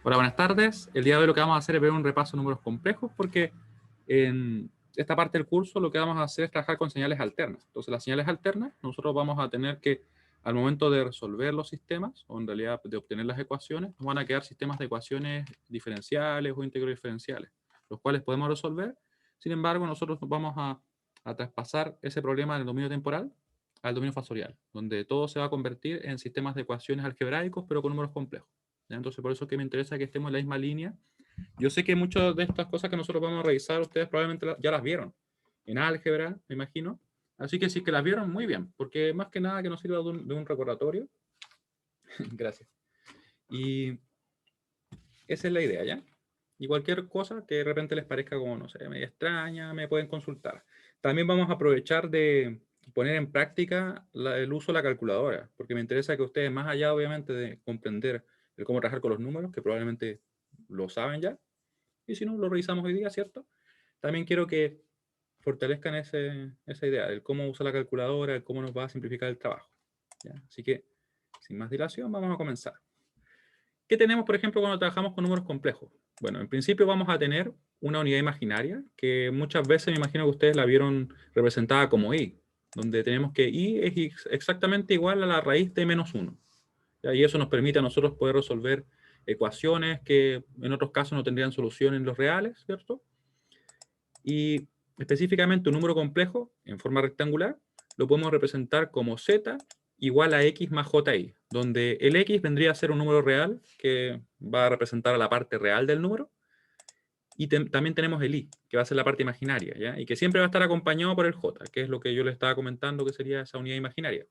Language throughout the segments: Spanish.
Hola, buenas tardes. El día de hoy lo que vamos a hacer es ver un repaso de números complejos porque en esta parte del curso lo que vamos a hacer es trabajar con señales alternas. Entonces, las señales alternas, nosotros vamos a tener que, al momento de resolver los sistemas, o en realidad de obtener las ecuaciones, nos van a quedar sistemas de ecuaciones diferenciales o íntegros diferenciales, los cuales podemos resolver. Sin embargo, nosotros vamos a traspasar ese problema del dominio temporal al dominio fasorial, donde todo se va a convertir en sistemas de ecuaciones algebraicos, pero con números complejos. ¿Ya? Entonces, por eso es que me interesa que estemos en la misma línea. Yo sé que muchas de estas cosas que nosotros vamos a revisar, ustedes probablemente ya las vieron en álgebra, me imagino. Así que sí que las vieron, muy bien, porque más que nada que nos sirva de un recordatorio. Gracias. Y esa es la idea, ¿ya? Y cualquier cosa que de repente les parezca como, no sé, media extraña, me pueden consultar. También vamos a aprovechar de poner en práctica el uso de la calculadora, porque me interesa que ustedes, más allá obviamente de comprender el cómo trabajar con los números, que probablemente lo saben ya, y si no, lo revisamos hoy día, ¿cierto? También quiero que fortalezcan esa idea, el cómo usar la calculadora, el cómo nos va a simplificar el trabajo. ¿Ya? Así que, sin más dilación, vamos a comenzar. ¿Qué tenemos, por ejemplo, cuando trabajamos con números complejos? Bueno, en principio vamos a tener una unidad imaginaria, que muchas veces me imagino que ustedes la vieron representada como i, donde tenemos que i es exactamente igual a la raíz de menos 1. Y eso nos permite a nosotros poder resolver ecuaciones que en otros casos no tendrían solución en los reales, ¿cierto? Y específicamente un número complejo en forma rectangular lo podemos representar como z igual a x más ji, donde el x vendría a ser un número real que va a representar a la parte real del número, y también tenemos el i, que va a ser la parte imaginaria, ¿ya? Y que siempre va a estar acompañado por el j, que es lo que yo le estaba comentando que sería esa unidad imaginaria.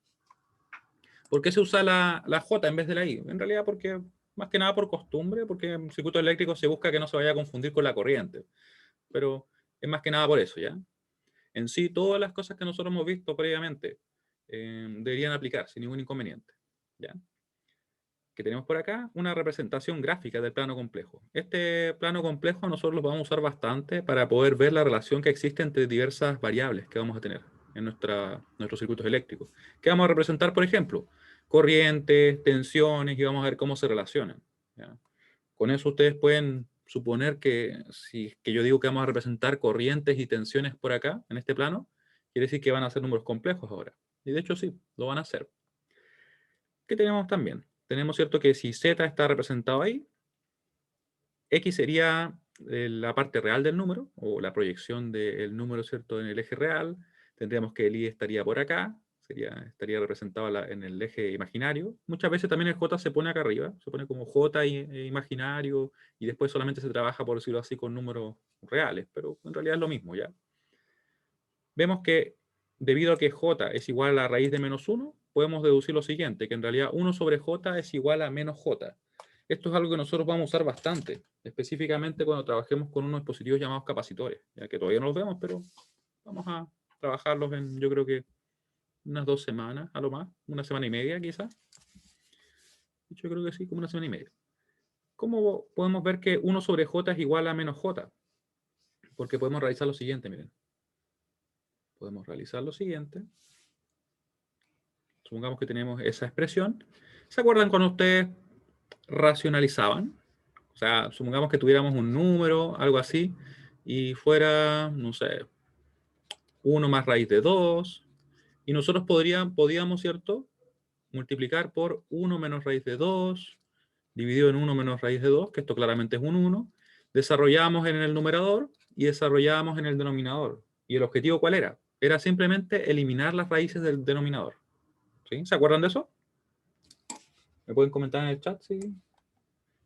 ¿Por qué se usa la j en vez de la i? En realidad porque, más que nada por costumbre, porque en circuitos eléctricos se busca que no se vaya a confundir con la corriente. Pero es más que nada por eso, ¿ya? En sí, todas las cosas que nosotros hemos visto previamente deberían aplicar sin ningún inconveniente, ¿ya? Que tenemos por acá una representación gráfica del plano complejo. Este plano complejo nosotros lo vamos a usar bastante para poder ver la relación que existe entre diversas variables que vamos a tener en nuestros circuitos eléctricos. Que vamos a representar, por ejemplo, corrientes, tensiones, y vamos a ver cómo se relacionan, ¿ya? Con eso ustedes pueden suponer que si que yo digo que vamos a representar corrientes y tensiones por acá, en este plano, quiere decir que van a ser números complejos ahora. Y de hecho sí, lo van a hacer. ¿Qué tenemos también? Tenemos, ¿cierto?, que si z está representado ahí, x sería la parte real del número, o la proyección del número, ¿cierto?, en el eje real. Tendríamos que el i estaría por acá, estaría representado en el eje imaginario. Muchas veces también el j se pone acá arriba, se pone como j imaginario, y después solamente se trabaja, por decirlo así, con números reales, pero en realidad es lo mismo, ¿ya? Vemos que debido a que j es igual a la raíz de menos 1, podemos deducir lo siguiente, que en realidad 1 sobre j es igual a menos j. Esto es algo que nosotros vamos a usar bastante, específicamente cuando trabajemos con unos dispositivos llamados capacitores, ya que todavía no los vemos, pero vamos a trabajarlos en, yo creo que unas 2 semanas, a lo más, una semana y media quizás. Yo creo que sí, como una semana y media. ¿Cómo podemos ver que 1 sobre j es igual a menos j? Porque podemos realizar lo siguiente, miren. Podemos realizar lo siguiente. Supongamos que tenemos esa expresión. ¿Se acuerdan cuando ustedes racionalizaban? O sea, supongamos que tuviéramos un número, algo así, y fuera, no sé, 1 más raíz de 2, y nosotros podíamos, ¿cierto?, multiplicar por 1 menos raíz de 2, dividido en 1 menos raíz de 2, que esto claramente es un 1, desarrollamos en el numerador y desarrollamos en el denominador. ¿Y el objetivo cuál era? Era simplemente eliminar las raíces del denominador. ¿Sí? ¿Se acuerdan de eso? ¿Me pueden comentar en el chat? Sí.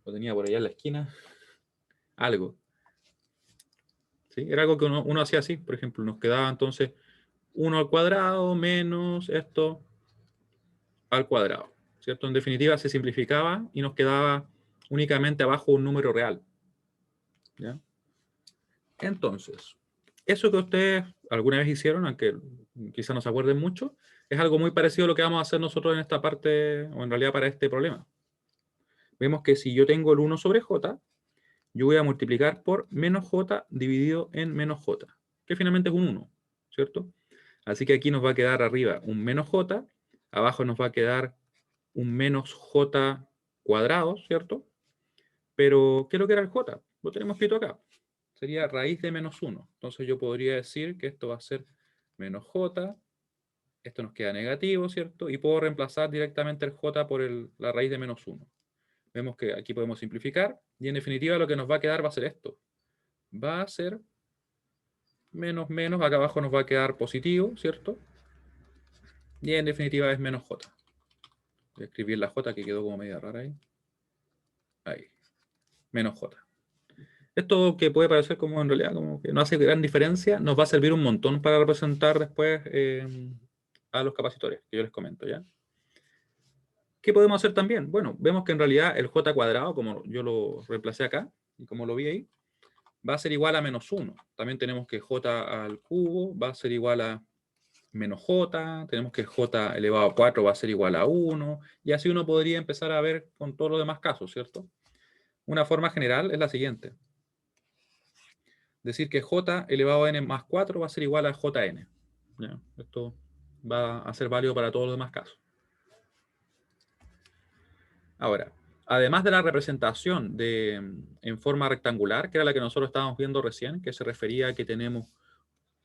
Lo tenía por allá en la esquina. Algo. ¿Sí? Era algo que uno hacía así. Por ejemplo, nos quedaba entonces 1 al cuadrado menos esto al cuadrado. ¿Cierto? En definitiva, se simplificaba y nos quedaba únicamente abajo un número real. ¿Ya? Entonces, eso que ustedes alguna vez hicieron, aunque quizás no se acuerden mucho, es algo muy parecido a lo que vamos a hacer nosotros en esta parte, o en realidad para este problema. Vemos que si yo tengo el 1 sobre j, yo voy a multiplicar por menos j dividido en menos j, que finalmente es un 1, ¿cierto? Así que aquí nos va a quedar arriba un menos j, abajo nos va a quedar un menos j cuadrado, ¿cierto? Pero, ¿qué es lo que era el j? Lo tenemos escrito acá. Sería raíz de menos 1. Entonces yo podría decir que esto va a ser menos j. Esto nos queda negativo, ¿cierto? Y puedo reemplazar directamente el j por la raíz de menos 1. Vemos que aquí podemos simplificar. Y en definitiva lo que nos va a quedar va a ser esto. Va a ser menos menos. Acá abajo nos va a quedar positivo, ¿cierto? Y en definitiva es menos j. Voy a escribir la j que quedó como media rara ahí. Ahí. Menos j. Esto que puede parecer como en realidad como que no hace gran diferencia, nos va a servir un montón para representar después a los capacitores, que yo les comento, ¿ya? ¿Qué podemos hacer también? Bueno, vemos que en realidad el j cuadrado, como yo lo reemplacé acá, y como lo vi ahí, va a ser igual a menos 1. También tenemos que j al cubo va a ser igual a menos j, tenemos que j elevado a 4 va a ser igual a 1, y así uno podría empezar a ver con todos los demás casos, ¿cierto? Una forma general es la siguiente. Decir que j elevado a n más 4 va a ser igual a jn. ¿Ya? Esto va a ser válido para todos los demás casos. Ahora, además de la representación en forma rectangular, que era la que nosotros estábamos viendo recién, que se refería a que tenemos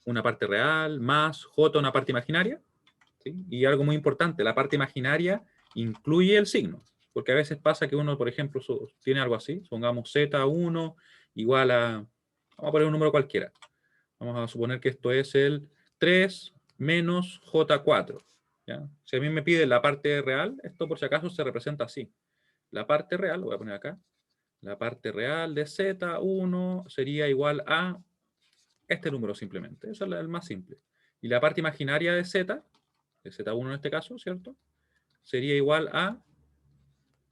una parte real más j una parte imaginaria, ¿sí? Y algo muy importante, la parte imaginaria incluye el signo, porque a veces pasa que uno, por ejemplo, tiene algo así, supongamos z1 igual a, vamos a poner un número cualquiera, vamos a suponer que esto es el 3 menos j4, ¿ya? Si a mí me pide la parte real, esto por si acaso se representa así. La parte real, lo voy a poner acá, la parte real de z1 sería igual a este número simplemente, eso es el más simple. Y la parte imaginaria de z, de z1 en este caso, ¿cierto? Sería igual a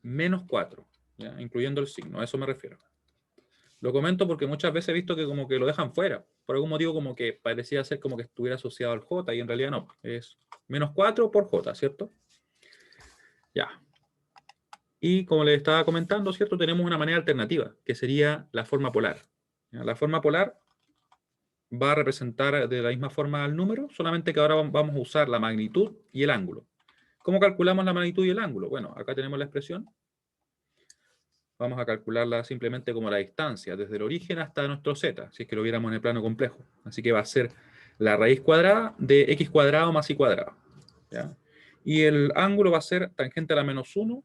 menos 4, ¿ya? Incluyendo el signo, a eso me refiero. Lo comento porque muchas veces he visto que como que lo dejan fuera, por algún motivo como que parecía ser como que estuviera asociado al j, y en realidad no, es menos 4 por j, ¿cierto? Ya. Y como les estaba comentando, ¿cierto? Tenemos una manera alternativa, que sería la forma polar. ¿Ya? La forma polar va a representar de la misma forma al número, solamente que ahora vamos a usar la magnitud y el ángulo. ¿Cómo calculamos la magnitud y el ángulo? Bueno, acá tenemos la expresión. Vamos a calcularla simplemente como la distancia, desde el origen hasta nuestro z, si es que lo viéramos en el plano complejo. Así que va a ser la raíz cuadrada de x cuadrado más y cuadrado. ¿Ya? Y el ángulo va a ser tangente a la menos 1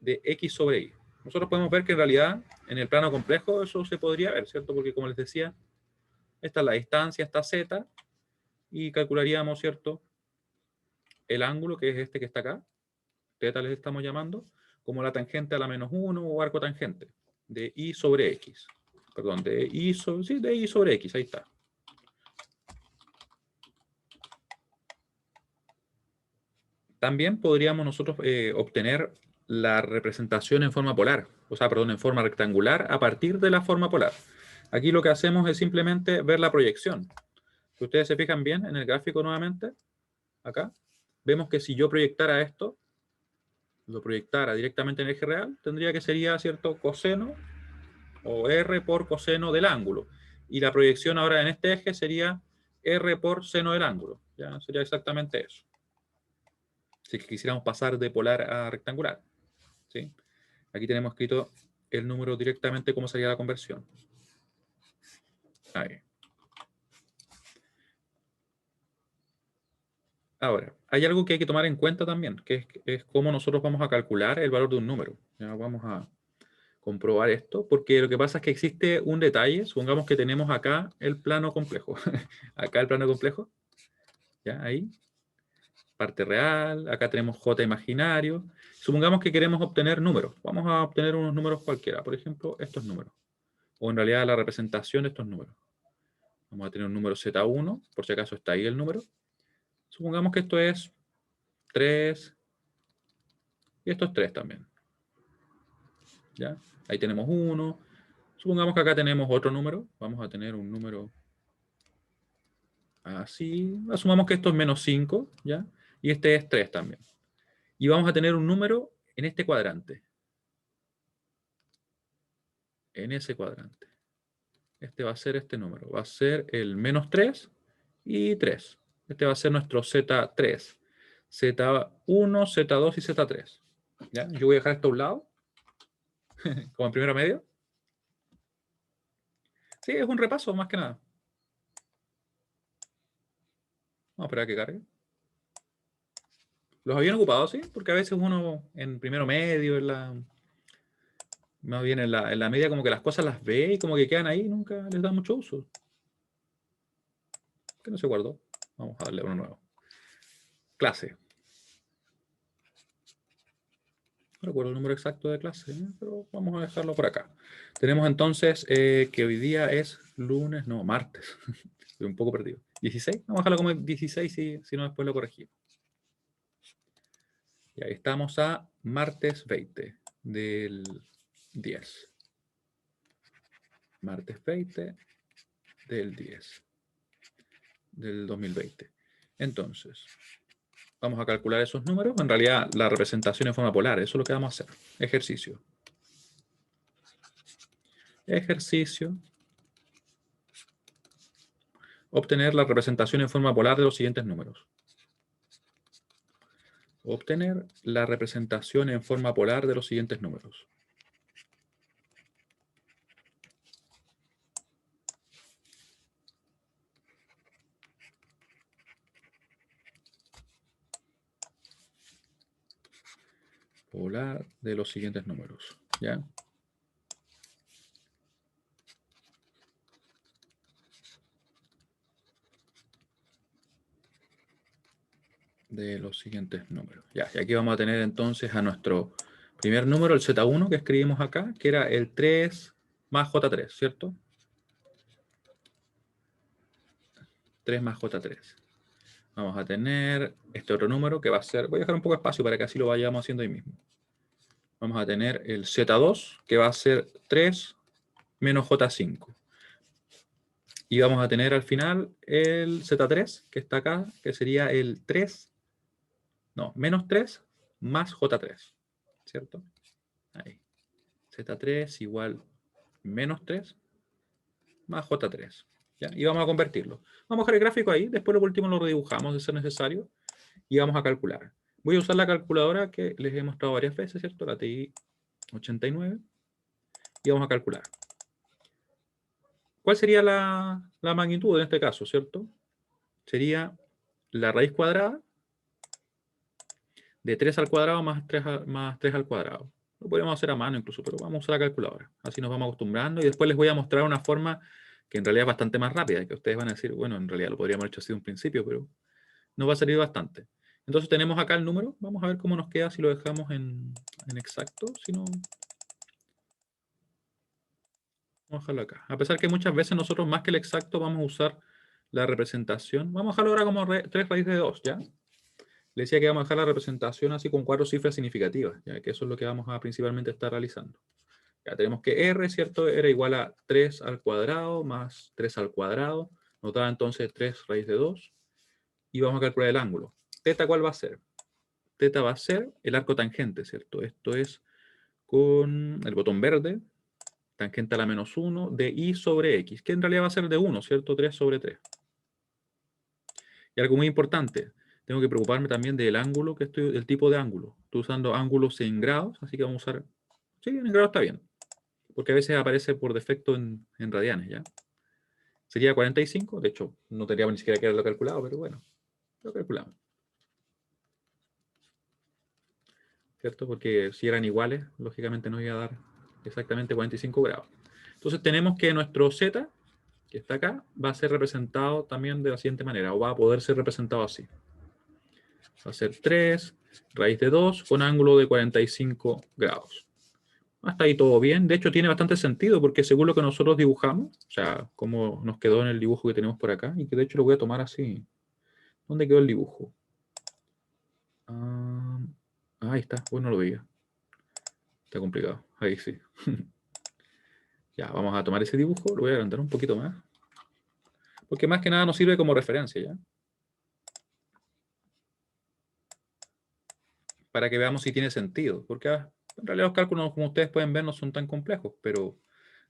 de x sobre y. Nosotros podemos ver que en realidad en el plano complejo eso se podría ver, ¿cierto? Porque como les decía, esta es la distancia, esta z, y calcularíamos, ¿cierto? El ángulo, que es este que está acá, θ les estamos llamando, como la tangente a la menos 1 o arco tangente de y sobre x. Perdón, de y sobre x, ahí está. También podríamos nosotros obtener la representación en forma polar, o sea, perdón, en forma rectangular a partir de la forma polar. Aquí lo que hacemos es simplemente ver la proyección. Si ustedes se fijan bien en el gráfico nuevamente, acá, vemos que si yo proyectara esto, lo proyectara directamente en el eje real, tendría que sería, ¿cierto?, coseno o r por coseno del ángulo. Y la proyección ahora en este eje sería r por seno del ángulo. ¿Ya? Sería exactamente eso. Si quisiéramos pasar de polar a rectangular. ¿Sí? Aquí tenemos escrito el número directamente cómo sería la conversión. Ahí. Ahora, hay algo que hay que tomar en cuenta también, que es cómo nosotros vamos a calcular el valor de un número. ¿Ya? Vamos a comprobar esto, porque lo que pasa es que existe un detalle. Supongamos que tenemos acá el plano complejo. Acá el plano complejo. ¿Ya? Ahí. Parte real. Acá tenemos j imaginario. Supongamos que queremos obtener números. Vamos a obtener unos números cualquiera. Por ejemplo, estos números. O en realidad la representación de estos números. Vamos a tener un número Z1, por si acaso está ahí el número. Supongamos que esto es 3 y esto es 3 también. ¿Ya? Ahí tenemos 1. Supongamos que acá tenemos otro número. Vamos a tener un número así. Asumamos que esto es menos 5, ¿ya? Y este es 3 también. Y vamos a tener un número en este cuadrante. En ese cuadrante. Este va a ser este número. Va a ser el menos 3 y 3. Este va a ser nuestro Z3. Z1, Z2 y Z3. ¿Ya? Yo voy a dejar esto a un lado, como en primero medio. Sí, es un repaso más que nada. Vamos a esperar a que cargue. ¿Los habían ocupado, sí? Porque a veces uno en primero medio, más bien en la media, como que las cosas las ve y como que quedan ahí, nunca les da mucho uso. Que no se guardó. Vamos a darle uno nuevo. Clase. No recuerdo el número exacto de clase, pero vamos a dejarlo por acá. Tenemos entonces que hoy día es lunes, no, martes. Estoy un poco perdido. ¿16? Vamos a dejarlo como 16, si no después lo corregimos. Y ahí estamos a martes 20 del 10. Martes 20 del 10 del 2020. Entonces, vamos a calcular esos números. En realidad, la representación en forma polar, eso es lo que vamos a hacer. Ejercicio. Ejercicio. Obtener la representación en forma polar de los siguientes números. Obtener la representación en forma polar de los siguientes números. Polar de los siguientes números. ¿Ya? De los siguientes números. Ya, y aquí vamos a tener entonces a nuestro primer número, el Z1 que escribimos acá, que era el 3 más J3, ¿cierto? 3 más J3. Vamos a tener este otro número que va a ser, voy a dejar un poco de espacio para que así lo vayamos haciendo ahí mismo. Vamos a tener el Z2, que va a ser 3 menos J5. Y vamos a tener al final el Z3, que está acá, que sería el 3, no, menos 3 más J3, ¿cierto? Ahí. Z3 igual menos 3 más J3. ¿Ya? Y vamos a convertirlo. Vamos a dejar el gráfico ahí, después lo último lo redibujamos de ser necesario y vamos a calcular. Voy a usar la calculadora que les he mostrado varias veces, ¿cierto? La TI 89. Y vamos a calcular. ¿Cuál sería la magnitud en este caso, cierto? Sería la raíz cuadrada de 3 al cuadrado más 3 al cuadrado. Lo podríamos hacer a mano incluso, pero vamos a usar la calculadora. Así nos vamos acostumbrando y después les voy a mostrar una forma que en realidad es bastante más rápida, que ustedes van a decir, bueno, en realidad lo podríamos haber hecho así de un principio, pero nos va a servir bastante. Entonces tenemos acá el número. Vamos a ver cómo nos queda si lo dejamos en exacto. Si no, vamos a dejarlo acá. A pesar que muchas veces nosotros más que el exacto vamos a usar la representación. Vamos a dejarlo ahora como 3 raíces de 2, ¿ya? Le decía que vamos a dejar la representación así con 4 cifras significativas, ya que eso es lo que vamos a principalmente estar realizando. Ya tenemos que R, ¿cierto? Era igual a 3 al cuadrado más 3 al cuadrado. Nos da entonces 3 raíz de 2. Y vamos a calcular el ángulo. ¿Teta cuál va a ser? Teta va a ser el arco tangente, ¿cierto? Esto es con el botón verde, tangente a la menos 1, de I sobre X, que en realidad va a ser de 1, ¿cierto? 3 sobre 3. Y algo muy importante, tengo que preocuparme también del ángulo del tipo de ángulo. Estoy usando ángulos en grados, así que vamos a usar, sí, en grados está bien, porque a veces aparece por defecto en radianes, ¿ya? Sería 45, de hecho, no tendríamos ni siquiera que haberlo calculado, pero bueno, lo calculamos. ¿Cierto? Porque si eran iguales, lógicamente nos iba a dar exactamente 45 grados. Entonces tenemos que nuestro Z, que está acá, va a ser representado también de la siguiente manera, o va a poder ser representado así. Va a ser 3 raíz de 2 con ángulo de 45 grados. Hasta ahí todo bien. De hecho, tiene bastante sentido porque según lo que nosotros dibujamos, o sea, como nos quedó en el dibujo que tenemos por acá, y que de hecho lo voy a tomar así. ¿Dónde quedó el dibujo? Ahí está, pues no lo veía. Está complicado. Ahí sí. Ya, vamos a tomar ese dibujo, lo voy a agrandar un poquito más. Porque más que nada nos sirve como referencia, ¿ya? Para que veamos si tiene sentido. Porque en realidad los cálculos, como ustedes pueden ver, no son tan complejos, pero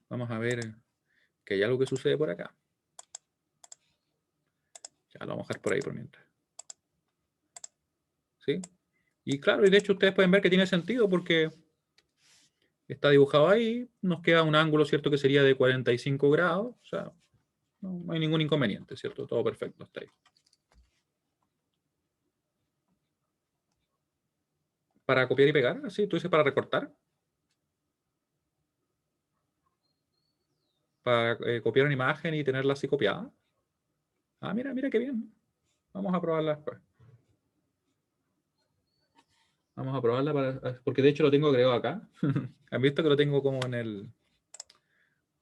vamos a ver que hay algo que sucede por acá. Ya lo vamos a dejar por ahí por mientras. ¿Sí? Y claro, y de hecho ustedes pueden ver que tiene sentido porque Está dibujado ahí. Nos queda un ángulo, ¿cierto? Que sería de 45 grados. O sea, no hay ningún inconveniente, ¿cierto? Todo perfecto está ahí. Para copiar y pegar, así, tú dices para recortar. Para copiar una imagen y tenerla así copiada. Ah, mira, mira qué bien. Vamos a probarla después. Vamos a probarla porque de hecho lo tengo agregado acá. ¿Han visto que lo tengo como en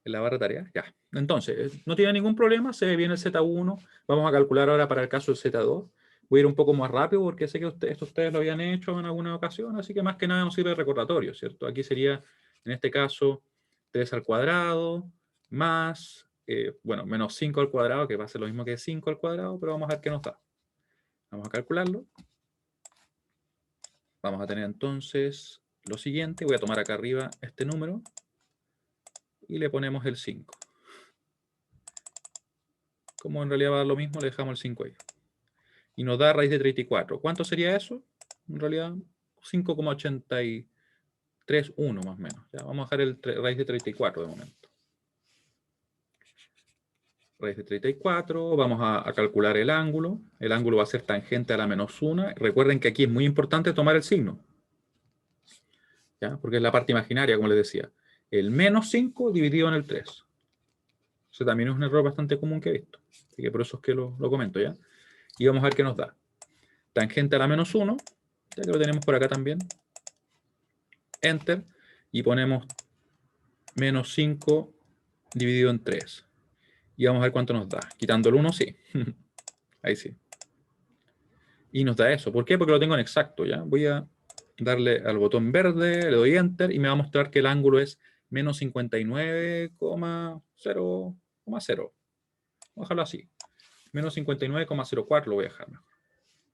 la barra de tareas? Ya. Entonces, no tiene ningún problema, se ve bien el Z1. Vamos a calcular ahora para el caso del Z2. Voy a ir un poco más rápido porque sé que ustedes lo habían hecho en alguna ocasión, así que más que nada nos sirve de recordatorio, ¿cierto? Aquí sería, en este caso, 3 al cuadrado más, bueno, menos 5 al cuadrado, que va a ser lo mismo que 5 al cuadrado, pero vamos a ver qué nos da. Vamos a calcularlo. Vamos a tener entonces lo siguiente. Voy a tomar acá arriba este número y le ponemos el 5. Como en realidad va a dar lo mismo, le dejamos el 5 ahí. Y nos da raíz de 34. ¿Cuánto sería eso? En realidad 5,831 más o menos. Ya, vamos a dejar el raíz de 34 de momento. Raíz de 34. Vamos a calcular el ángulo. El ángulo va a ser tangente a la menos 1. Recuerden que aquí es muy importante tomar el signo, ¿ya? Porque es la parte imaginaria, como les decía. El menos 5 dividido en el 3. Eso también es un error bastante común que he visto. Así que por eso es que lo comento, ¿ya? Y vamos a ver qué nos da. Tangente a la menos 1, ya que lo tenemos por acá también. Enter. Y ponemos menos 5 dividido en 3. Y vamos a ver cuánto nos da. Quitando el 1, sí. Ahí sí. Y nos da eso. ¿Por qué? Porque lo tengo en exacto, ¿ya? Voy a darle al botón verde, le doy Enter y me va a mostrar que el ángulo es menos 59,0,0. Vamos a dejarlo así. Menos 59,04 lo voy a dejar.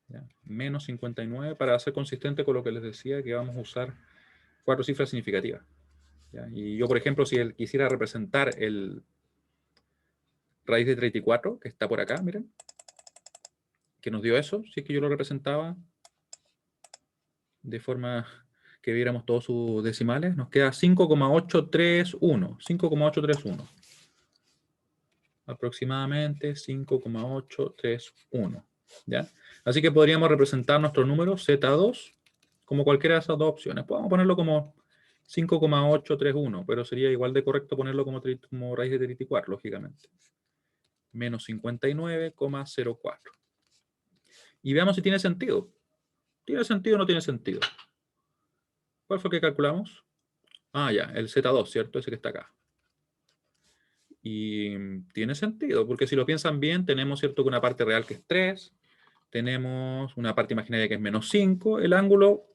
¿Ya? Menos 59 para ser consistente con lo que les decía que vamos a usar 4 cifras significativas. ¿Ya? Y yo, por ejemplo, si él quisiera representar el raíz de 34, que está por acá, miren, que nos dio eso, si es que yo lo representaba de forma que viéramos todos sus decimales, nos queda 5,831. 5,831. Aproximadamente 5,831. ¿Ya? Así que podríamos representar nuestro número Z2 como cualquiera de esas dos opciones. Podemos ponerlo como 5,831, pero sería igual de correcto ponerlo como raíz de 34, lógicamente. Menos 59,04. Y veamos si tiene sentido. ¿Tiene sentido o no tiene sentido? ¿Cuál fue el que calculamos? Ah, ya, el Z2, ¿cierto? Ese que está acá. Y tiene sentido, porque si lo piensan bien, tenemos, ¿cierto?, que una parte real que es 3, tenemos una parte imaginaria que es menos 5, el ángulo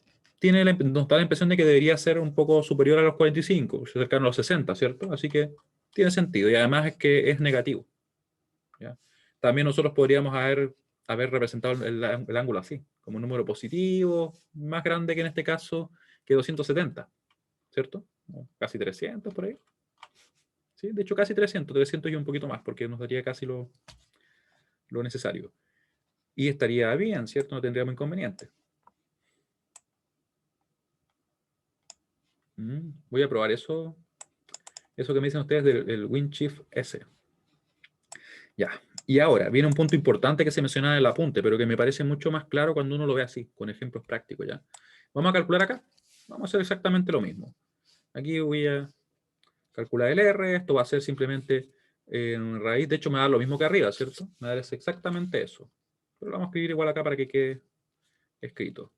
nos da la impresión de que debería ser un poco superior a los 45, cercano a los 60, ¿cierto? Así que tiene sentido, y además es que es negativo, ¿ya? También nosotros podríamos haber representado el ángulo así, como un número positivo, más grande que en este caso, que 270, ¿cierto? Casi 300 por ahí. Sí, de hecho casi 300 y un poquito más, porque nos daría casi lo necesario. Y estaría bien, ¿cierto? No tendríamos inconveniente. Voy a probar eso que me dicen ustedes del WinShift S. Ya. Y ahora, viene un punto importante que se menciona en el apunte, pero que me parece mucho más claro cuando uno lo ve así, con ejemplos prácticos, ¿ya? Vamos a calcular acá. Vamos a hacer exactamente lo mismo. Aquí voy a calcular el R. Esto va a ser simplemente en raíz. De hecho, me da lo mismo que arriba, ¿cierto? Me da exactamente eso. Pero lo vamos a escribir igual acá para que quede escrito,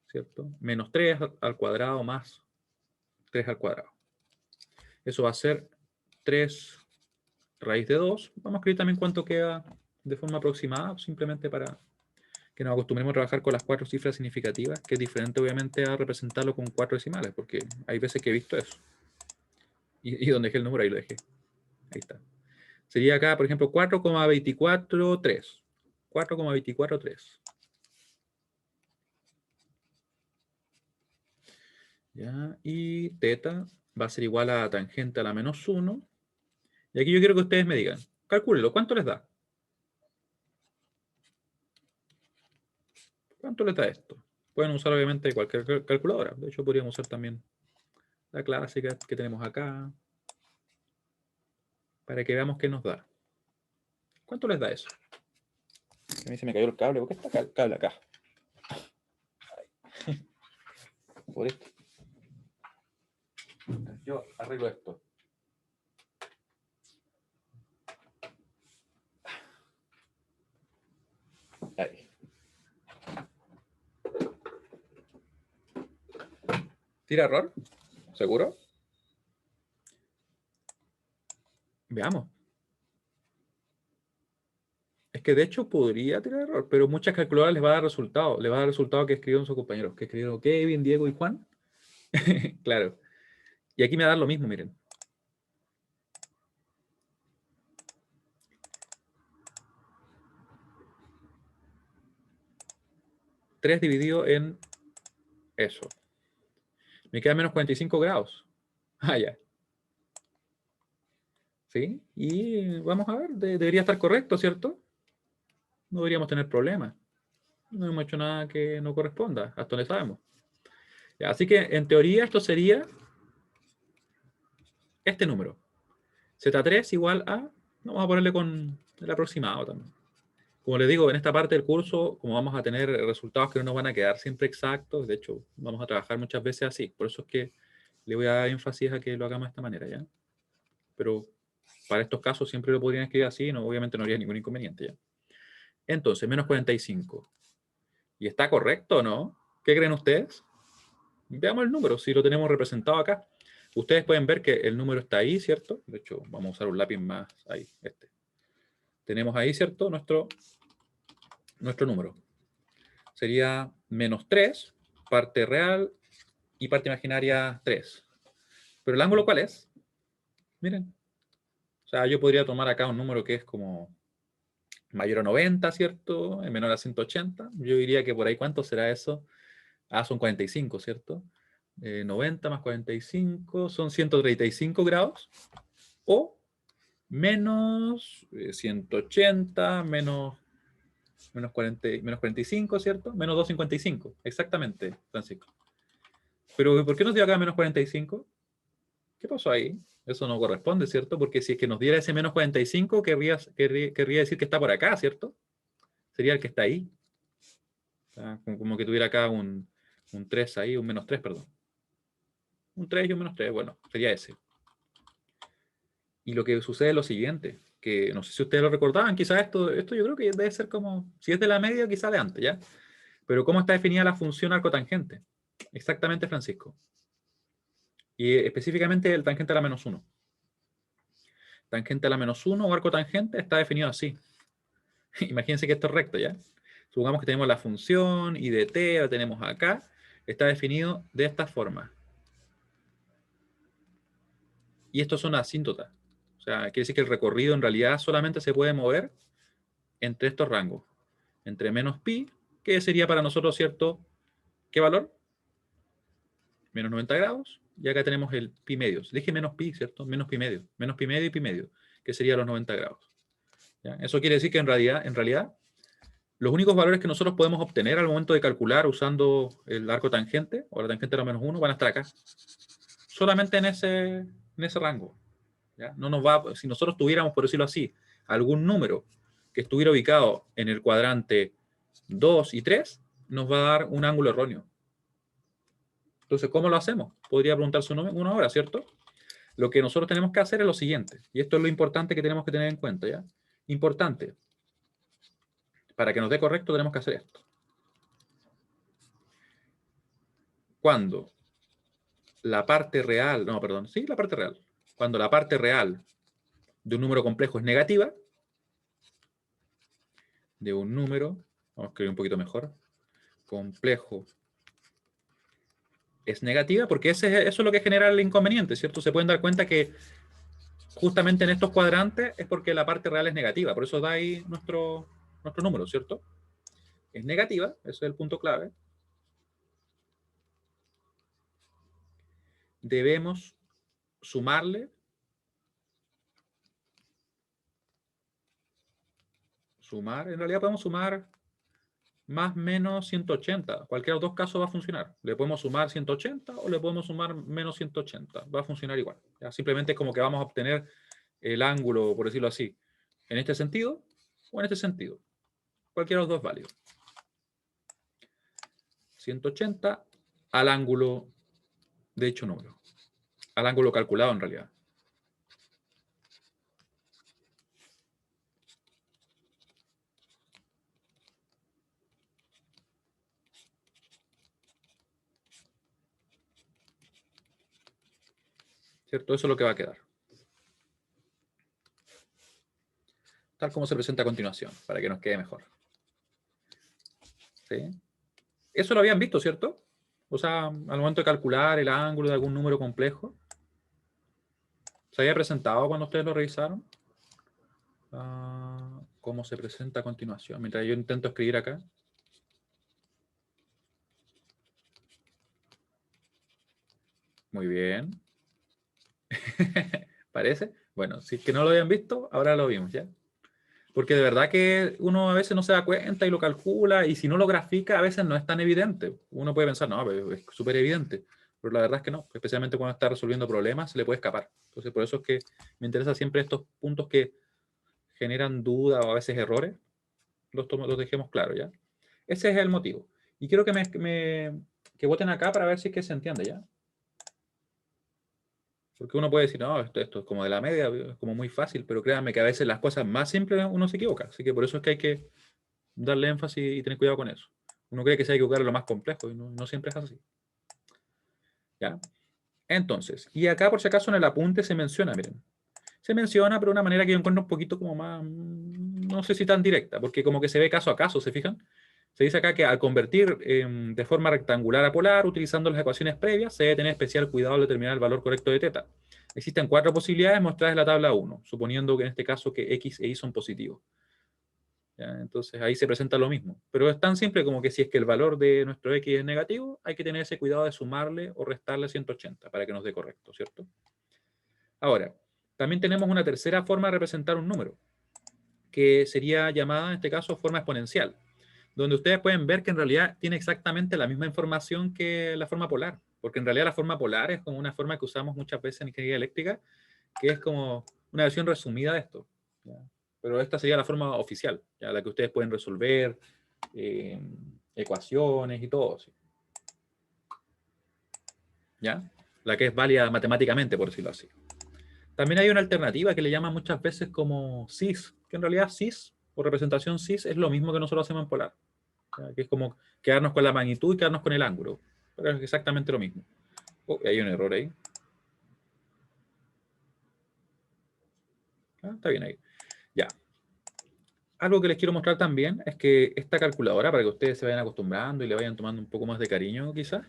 ¿cierto? Menos 3 al cuadrado más 3 al cuadrado. Eso va a ser 3 raíz de 2. Vamos a escribir también cuánto queda de forma aproximada, simplemente para que nos acostumbremos a trabajar con las 4 cifras significativas, que es diferente obviamente a representarlo con 4 decimales, porque hay veces que he visto eso. Y donde dejé el número, ahí lo dejé. Ahí está. Sería acá, por ejemplo, 4,243. 4,243. ¿Ya? Y teta va a ser igual a tangente a la menos 1. Y aquí yo quiero que ustedes me digan, calcúlenlo, ¿cuánto les da? ¿Cuánto les da esto? Pueden usar obviamente cualquier calculadora. De hecho, podríamos usar también la clásica que tenemos acá, para que veamos qué nos da. ¿Cuánto les da eso? A mí se me cayó el cable. ¿Por qué está el cable acá? Por esto. Yo arreglo esto. Ahí. ¿Tira error? ¿Seguro? Veamos. Es que de hecho podría tirar error, pero muchas calculadoras les va a dar resultado. Le va a dar resultado que escribieron sus compañeros, que escribieron Kevin, Diego y Juan. Claro. Y aquí me va a dar lo mismo, miren. 3 dividido en eso. Me queda menos 45 grados. Ah, ya. ¿Sí? Y vamos a ver, debería estar correcto, ¿cierto? No deberíamos tener problemas. No hemos hecho nada que no corresponda, hasta donde sabemos. Ya, así que en teoría esto sería este número. Z3 igual a, vamos a ponerle con el aproximado también. Como les digo, en esta parte del curso, como vamos a tener resultados que no nos van a quedar siempre exactos, de hecho, vamos a trabajar muchas veces así. Por eso es que le voy a dar énfasis a que lo hagamos de esta manera, ¿ya? Pero para estos casos siempre lo podrían escribir así, no, obviamente no habría ningún inconveniente, ¿ya? Entonces, menos 45. ¿Y está correcto o no? ¿Qué creen ustedes? Veamos el número, si lo tenemos representado acá. Ustedes pueden ver que el número está ahí, ¿cierto? De hecho, vamos a usar un lápiz más ahí, este. Tenemos ahí, ¿cierto? Nuestro número. Sería menos 3, parte real y parte imaginaria 3. Pero el ángulo, ¿cuál es? Miren. O sea, yo podría tomar acá un número que es como mayor a 90, ¿cierto? Menor a 180. Yo diría que por ahí, ¿cuánto será eso? Ah, son 45, ¿cierto? 90 más 45 son 135 grados. O menos 180, menos 45, ¿cierto? Menos 255, exactamente, Francisco. Pero ¿por qué nos dio acá menos 45? ¿Qué pasó ahí? Eso no corresponde, ¿cierto? Porque si es que nos diera ese menos 45, querría decir que está por acá, ¿cierto? Sería el que está ahí. O sea, como que tuviera acá un 3 ahí, un menos 3, perdón. Un 3 y un menos 3, bueno, sería ese. Y lo que sucede es lo siguiente, que no sé si ustedes lo recordaban, quizás esto yo creo que debe ser como, si es de la media, quizás de antes, ¿ya? Pero ¿cómo está definida la función arcotangente? Exactamente, Francisco. Y específicamente el tangente a la menos 1. Tangente a la menos 1 o arco tangente está definido así. Imagínense que esto es recto, ¿ya? Supongamos que tenemos la función y de t, la tenemos acá. Está definido de esta forma. Y esto son asíntotas. O sea, quiere decir que el recorrido en realidad solamente se puede mover entre estos rangos. Entre menos pi, que sería para nosotros, ¿cierto? ¿Qué valor? Menos 90 grados. Y acá tenemos el pi medio. Dije menos pi, ¿cierto? Menos pi medio. Menos pi medio y pi medio, que sería los 90 grados. ¿Ya? Eso quiere decir que en realidad, los únicos valores que nosotros podemos obtener al momento de calcular usando el arco tangente o la tangente de la menos 1 van a estar acá. Solamente en ese rango. ¿Ya? No nos va, si nosotros tuviéramos, por decirlo así, algún número que estuviera ubicado en el cuadrante 2 y 3, nos va a dar un ángulo erróneo. Entonces, ¿cómo lo hacemos? Podría preguntarse uno ahora, ¿cierto? Lo que nosotros tenemos que hacer es lo siguiente, y esto es lo importante que tenemos que tener en cuenta, ¿ya? Importante. Para que nos dé correcto tenemos que hacer esto. Cuando la parte real, no, perdón, sí, la parte real. Cuando la parte real de un número complejo es negativa, de un número, vamos a escribir un poquito mejor, complejo es negativa, porque eso es lo que genera el inconveniente, ¿cierto? Se pueden dar cuenta que justamente en estos cuadrantes es porque la parte real es negativa, por eso da ahí nuestro número, ¿cierto? Es negativa, ese es el punto clave. Debemos sumarle, en realidad podemos sumar más menos 180. Cualquiera de los dos casos va a funcionar. Le podemos sumar 180 o le podemos sumar menos 180. Va a funcionar igual. ¿Ya? Simplemente es como que vamos a obtener el ángulo, por decirlo así, en este sentido o en este sentido. Cualquiera de los dos es válido. 180 al ángulo de dicho número. Al ángulo calculado en realidad. ¿Cierto? Eso es lo que va a quedar. Tal como se presenta a continuación, para que nos quede mejor. ¿Sí? Eso lo habían visto, ¿cierto? O sea, al momento de calcular el ángulo de algún número complejo, ¿se había presentado cuando ustedes lo revisaron? ¿Cómo se presenta a continuación? Mientras yo intento escribir acá. Muy bien. ¿Parece? Bueno, si es que no lo habían visto, ahora lo vimos, ¿ya? Porque de verdad que uno a veces no se da cuenta y lo calcula, y si no lo grafica, a veces no es tan evidente. Uno puede pensar, no, pero es súper evidente. Pero la verdad es que no, especialmente cuando está resolviendo problemas, se le puede escapar. Entonces, por eso es que me interesa siempre estos puntos que generan duda o a veces errores, los dejemos claros, ¿ya? Ese es el motivo. Y quiero que voten acá para ver si es que se entiende, ¿ya? Porque uno puede decir, no, esto es como de la media, es como muy fácil, pero créanme que a veces las cosas más simples uno se equivoca. Así que por eso es que hay que darle énfasis y tener cuidado con eso. Uno cree que se hay que equivocar en lo más complejo y no siempre es así. ¿Ya? Entonces, y acá por si acaso en el apunte se menciona, miren, se menciona, pero de una manera que yo encuentro un poquito como más, no sé si tan directa, porque como que se ve caso a caso, ¿se fijan? Se dice acá que al convertir de forma rectangular a polar, utilizando las ecuaciones previas, se debe tener especial cuidado al determinar el valor correcto de θ. Existen 4 posibilidades mostradas en la tabla 1, suponiendo que en este caso que x e y son positivos. ¿Ya? Entonces ahí se presenta lo mismo. Pero es tan simple como que si es que el valor de nuestro x es negativo, hay que tener ese cuidado de sumarle o restarle 180 para que nos dé correcto, ¿cierto? Ahora, también tenemos una tercera forma de representar un número, que sería llamada en este caso forma exponencial, donde ustedes pueden ver que en realidad tiene exactamente la misma información que la forma polar, porque en realidad la forma polar es como una forma que usamos muchas veces en ingeniería eléctrica, que es como una versión resumida de esto. ¿Ya? Pero esta sería la forma oficial, ¿ya? La que ustedes pueden resolver eh, ecuaciones y todo. ¿Sí? ¿Ya? La que es válida matemáticamente, por decirlo así. También hay una alternativa que le llaman muchas veces como cis, que en realidad cis o representación cis es lo mismo que nosotros hacemos en polar, ¿ya? Que es como quedarnos con la magnitud y quedarnos con el ángulo, pero es exactamente lo mismo. Oh, hay un error ahí. Está bien ahí. Ya. Algo que les quiero mostrar también es que esta calculadora, para que ustedes se vayan acostumbrando y le vayan tomando un poco más de cariño quizás,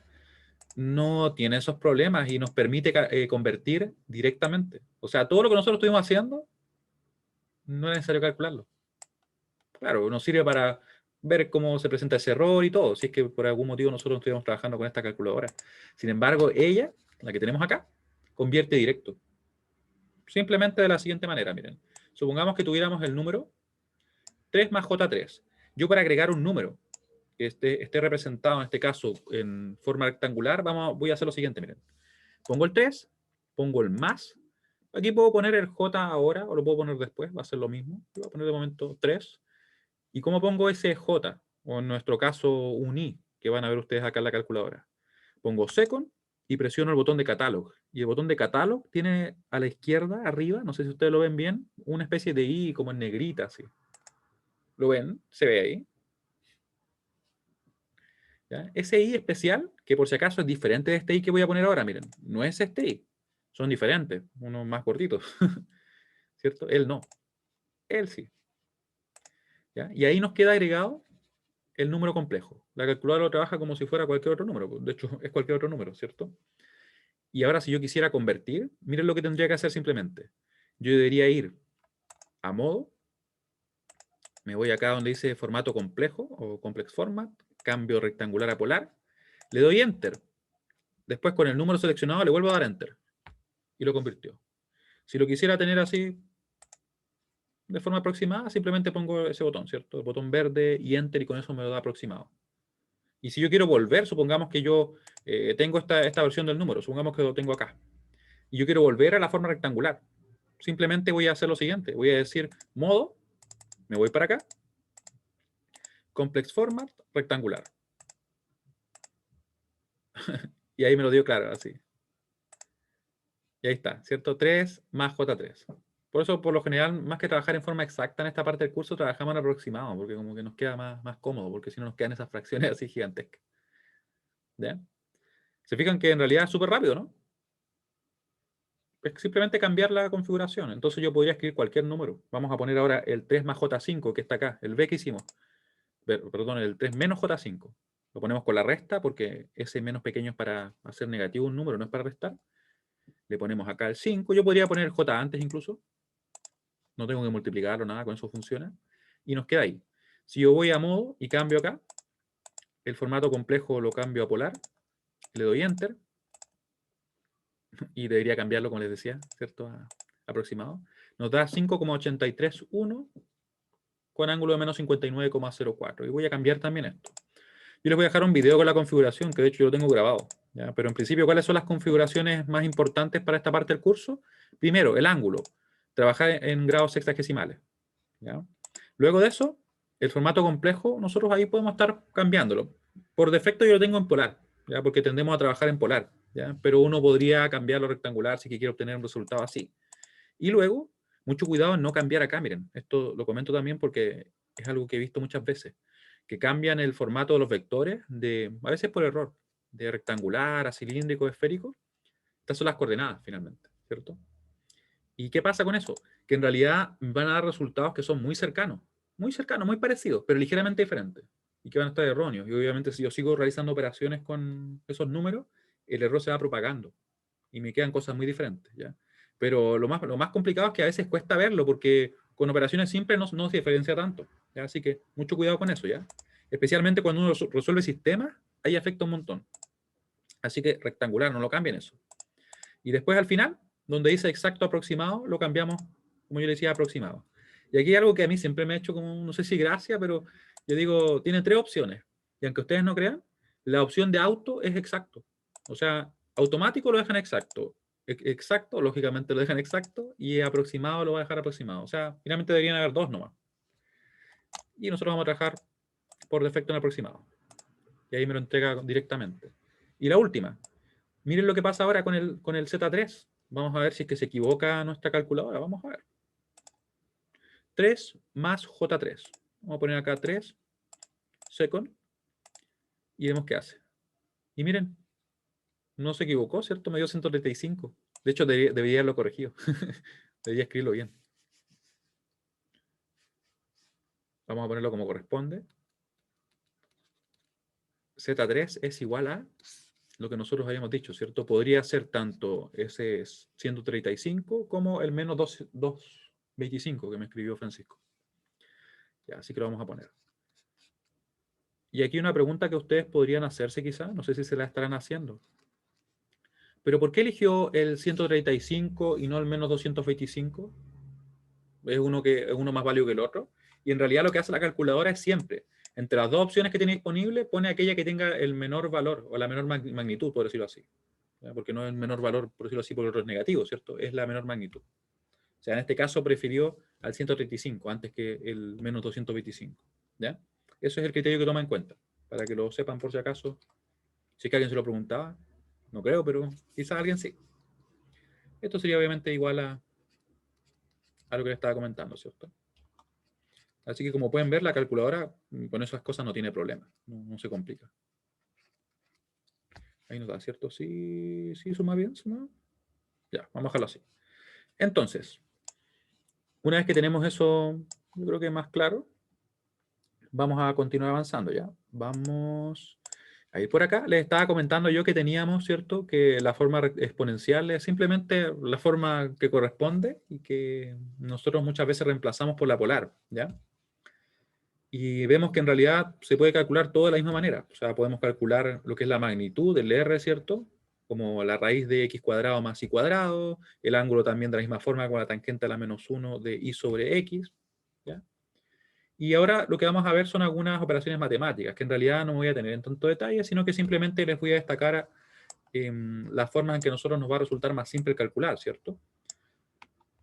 no tiene esos problemas y nos permite convertir directamente. O sea, todo lo que nosotros estuvimos haciendo, no es necesario calcularlo. Claro, nos sirve para ver cómo se presenta ese error y todo, si es que por algún motivo nosotros no estuvimos trabajando con esta calculadora. Sin embargo, ella, la que tenemos acá, convierte directo. Simplemente de la siguiente manera, miren. Supongamos que tuviéramos el número 3 más J3. Yo para agregar un número que esté representado en este caso en forma rectangular, voy a hacer lo siguiente, miren. Pongo el 3, pongo el más. Aquí puedo poner el J ahora o lo puedo poner después, va a ser lo mismo. Voy a poner de momento 3. ¿Y cómo pongo ese J? O en nuestro caso un I, que van a ver ustedes acá en la calculadora. Pongo second y presiono el botón de catalog. Y el botón de catalog tiene a la izquierda, arriba, no sé si ustedes lo ven bien, una especie de I como en negrita, así. ¿Lo ven? ¿Se ve ahí? ¿Ya? Ese I especial, que por si acaso es diferente de este I que voy a poner ahora, miren, no es este I, son diferentes, unos más cortitos, ¿cierto? Él no, él sí. ¿Ya? Y ahí nos queda agregado el número complejo. La calculadora lo trabaja como si fuera cualquier otro número, de hecho es cualquier otro número, ¿cierto? Y ahora si yo quisiera convertir, miren lo que tendría que hacer simplemente. Yo debería ir a modo, me voy acá donde dice formato complejo o complex format, cambio rectangular a polar, le doy enter. Después con el número seleccionado le vuelvo a dar enter y lo convirtió. Si lo quisiera tener así, de forma aproximada, simplemente pongo ese botón, ¿cierto? El botón verde y Enter, y con eso me lo da aproximado. Y si yo quiero volver, supongamos que yo tengo esta versión del número, supongamos que lo tengo acá, y yo quiero volver a la forma rectangular. Simplemente voy a hacer lo siguiente, voy a decir modo, me voy para acá, complex format, rectangular. Y ahí me lo dio claro, así. Y ahí está, ¿cierto? 3 más J3. Por eso, por lo general, más que trabajar en forma exacta en esta parte del curso, trabajamos en aproximado, porque como que nos queda más cómodo, porque si no nos quedan esas fracciones así gigantescas. ¿Ya? Se fijan que en realidad es súper rápido, ¿no? Es simplemente cambiar la configuración. Entonces yo podría escribir cualquier número. Vamos a poner ahora el 3 más J5, que está acá, el B que hicimos. Perdón, el 3 menos J5. Lo ponemos con la resta, porque ese menos pequeño es para hacer negativo un número, no es para restar. Le ponemos acá el 5. Yo podría poner J antes incluso. No tengo que multiplicarlo, nada, con eso funciona. Y nos queda ahí. Si yo voy a modo y cambio acá, el formato complejo lo cambio a polar, le doy Enter, y debería cambiarlo, como les decía, ¿cierto? Aproximado. Nos da 5,831 con ángulo de menos 59,04. Y voy a cambiar también esto. Yo les voy a dejar un video con la configuración, que de hecho yo lo tengo grabado. ¿Ya? Pero en principio, ¿cuáles son las configuraciones más importantes para esta parte del curso? Primero, el ángulo. Trabajar en grados sexagesimales. ¿Ya? Luego de eso, el formato complejo, nosotros ahí podemos estar cambiándolo. Por defecto yo lo tengo en polar, ¿ya? Porque tendemos a trabajar en polar, ¿ya? Pero uno podría cambiarlo a rectangular si quiere obtener un resultado así. Y luego, mucho cuidado en no cambiar acá, miren. Esto lo comento también porque es algo que he visto muchas veces, que cambian el formato de los vectores, a veces por error, de rectangular a cilíndrico, esférico. Estas son las coordenadas, finalmente, ¿cierto? ¿Y qué pasa con eso? Que en realidad van a dar resultados que son muy cercanos, muy parecidos, pero ligeramente diferentes, y que van a estar erróneos. Y obviamente si yo sigo realizando operaciones con esos números, el error se va propagando y me quedan cosas muy diferentes, ¿ya? Pero lo más complicado es que a veces cuesta verlo, porque con operaciones simples no se diferencia tanto, ¿ya? Así que mucho cuidado con eso, ¿ya? Especialmente cuando uno resuelve sistemas, ahí afecta un montón. Así que rectangular, no lo cambien eso. Y después al final, donde dice exacto aproximado, lo cambiamos, como yo le decía, aproximado. Y aquí hay algo que a mí siempre me ha hecho como, no sé si gracia, pero yo digo, tiene tres opciones. Y aunque ustedes no crean, la opción de auto es exacto. O sea, automático lo dejan exacto. Exacto, lógicamente lo dejan exacto. Y aproximado lo va a dejar aproximado. O sea, finalmente deberían haber dos nomás. Y nosotros vamos a trabajar por defecto en aproximado. Y ahí me lo entrega directamente. Y la última, miren lo que pasa ahora con el Z3. Vamos a ver si es que se equivoca nuestra calculadora. Vamos a ver. 3 más J3. Vamos a poner acá 3 second y vemos qué hace. Y miren, no se equivocó, ¿cierto? Me dio 135. De hecho, debería haberlo corregido. Debería escribirlo bien. Vamos a ponerlo como corresponde. Z3 es igual a lo que nosotros habíamos dicho, ¿cierto? Podría ser tanto ese 135 como el menos 225 que me escribió Francisco. Ya, así que lo vamos a poner. Y aquí una pregunta que ustedes podrían hacerse quizá, no sé si se la estarán haciendo. ¿Pero por qué eligió el 135 y no el menos 225? Es uno más válido que el otro. Y en realidad lo que hace la calculadora es siempre, entre las dos opciones que tiene disponible, pone aquella que tenga el menor valor o la menor magnitud, por decirlo así. ¿Ya? Porque no es el menor valor, por decirlo así, por el otro es negativo, ¿cierto? Es la menor magnitud. O sea, en este caso prefirió al 135 antes que el menos 225. ¿Ya? Eso es el criterio que toma en cuenta, para que lo sepan por si acaso. Si es que alguien se lo preguntaba, no creo, pero quizás alguien sí. Esto sería obviamente igual a lo que le estaba comentando, ¿cierto? Así que como pueden ver, la calculadora con esas cosas no tiene problema, no se complica. Ahí nos da, ¿cierto? Sí, sí, suma bien, suma. Ya, vamos a dejarlo así. Entonces, una vez que tenemos eso, yo creo que más claro, vamos a continuar avanzando, ¿ya? Vamos a ir por acá. Les estaba comentando yo que teníamos, ¿cierto? Que la forma exponencial es simplemente la forma que corresponde y que nosotros muchas veces reemplazamos por la polar, ¿ya? Y vemos que en realidad se puede calcular todo de la misma manera. O sea, podemos calcular lo que es la magnitud del R, ¿cierto? como la raíz de x cuadrado más y cuadrado, el ángulo también de la misma forma con la tangente a la menos 1 de y sobre x, ¿ya? Y ahora lo que vamos a ver son algunas operaciones matemáticas, que en realidad no voy a tener en tanto detalle, sino que simplemente les voy a destacar las formas en que a nosotros nos va a resultar más simple calcular, ¿cierto?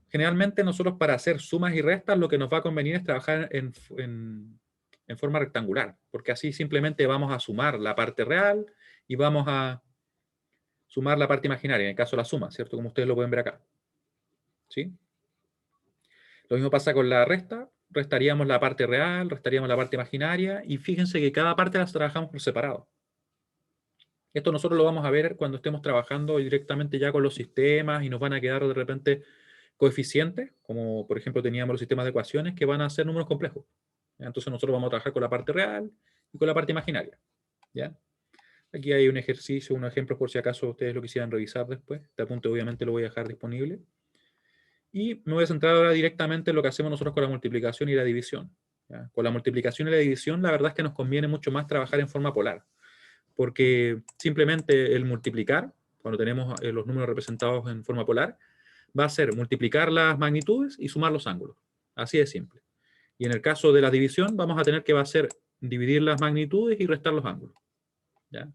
Generalmente nosotros para hacer sumas y restas lo que nos va a convenir es trabajar en forma rectangular, porque así simplemente vamos a sumar la parte real y vamos a sumar la parte imaginaria, en el caso de la suma, ¿cierto? Como ustedes lo pueden ver acá. ¿Sí? Lo mismo pasa con la resta. Restaríamos la parte real, restaríamos la parte imaginaria, y fíjense que cada parte las trabajamos por separado. Esto nosotros lo vamos a ver cuando estemos trabajando directamente ya con los sistemas y nos van a quedar de repente coeficientes, como por ejemplo teníamos los sistemas de ecuaciones que van a ser números complejos. ¿Ya? Entonces nosotros vamos a trabajar con la parte real y con la parte imaginaria. ¿Ya? Aquí hay un ejercicio, unos ejemplos por si acaso ustedes lo quisieran revisar después. Este apunte obviamente lo voy a dejar disponible. Y me voy a centrar ahora directamente en lo que hacemos nosotros con la multiplicación y la división. ¿Ya? Con la multiplicación y la división, la verdad es que nos conviene mucho más trabajar en forma polar, porque simplemente el multiplicar, cuando tenemos los números representados en forma polar, va a ser multiplicar las magnitudes y sumar los ángulos. Así de simple. Y en el caso de la división, vamos a tener que va a ser dividir las magnitudes y restar los ángulos. ¿Ya?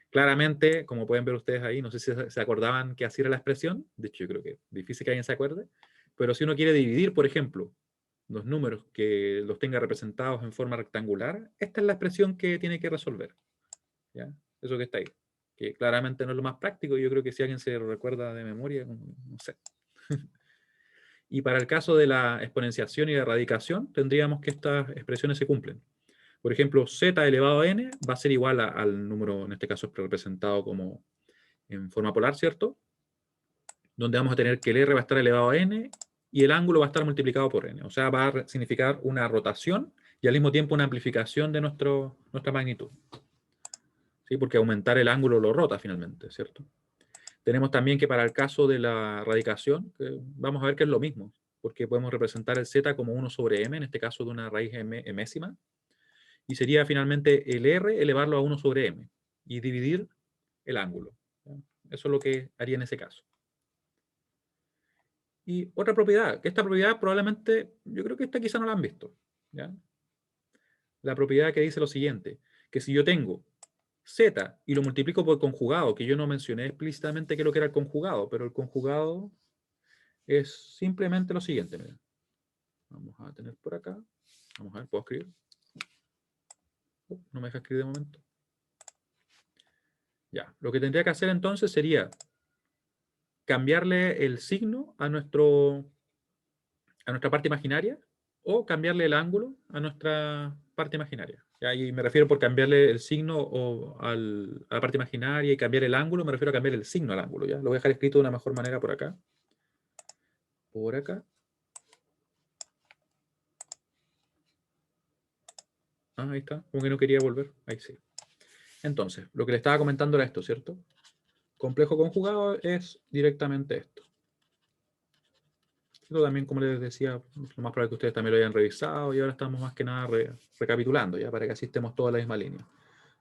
Claramente, como pueden ver ustedes ahí, no sé si se acordaban que así era la expresión, de hecho yo creo que es difícil que alguien se acuerde, pero si uno quiere dividir, por ejemplo, los números que los tenga representados en forma rectangular, esta es la expresión que tiene que resolver. ¿Ya? Eso que está ahí. Que claramente no es lo más práctico, yo creo que si alguien se lo recuerda de memoria, no sé. Y para el caso de la exponenciación y la radicación, tendríamos que estas expresiones se cumplen. Por ejemplo, z elevado a n va a ser igual al número, en este caso representado como en forma polar, ¿cierto? Donde vamos a tener que el r va a estar elevado a n y el ángulo va a estar multiplicado por n. O sea, va a significar una rotación y al mismo tiempo una amplificación de nuestra magnitud. ¿Sí? Porque aumentar el ángulo lo rota finalmente, ¿cierto? Tenemos también que para el caso de la radicación, vamos a ver que es lo mismo, porque podemos representar el z como 1 sobre m, en este caso de una raíz mésima, y sería finalmente el r elevarlo a 1 sobre m, y dividir el ángulo. ¿Ya? Eso es lo que haría en ese caso. Y otra propiedad, que esta propiedad probablemente, yo creo que esta quizá no la han visto. ¿Ya? La propiedad que dice lo siguiente, que si yo tengo z y lo multiplico por conjugado, que yo no mencioné explícitamente qué es lo que era el conjugado, pero el conjugado es simplemente lo siguiente. Miren. Vamos a tener por acá. Vamos a ver, ¿puedo escribir? No me deja escribir de momento. Ya, lo que tendría que hacer entonces sería cambiarle el signo a nuestra parte imaginaria o cambiarle el ángulo a nuestra parte imaginaria. ¿Ya? Y me refiero por cambiarle el signo a la parte imaginaria y cambiar el ángulo, me refiero a cambiar el signo al ángulo. ¿Ya? Lo voy a dejar escrito de una mejor manera por acá. Por acá. Ah, ahí está. Como que no quería volver. Ahí sí. Entonces, lo que le estaba comentando era esto, ¿cierto? Complejo conjugado es directamente esto. Esto también, como les decía, lo más probable es que ustedes también lo hayan revisado y ahora estamos más que nada recapitulando, ya para que así estemos toda la misma línea.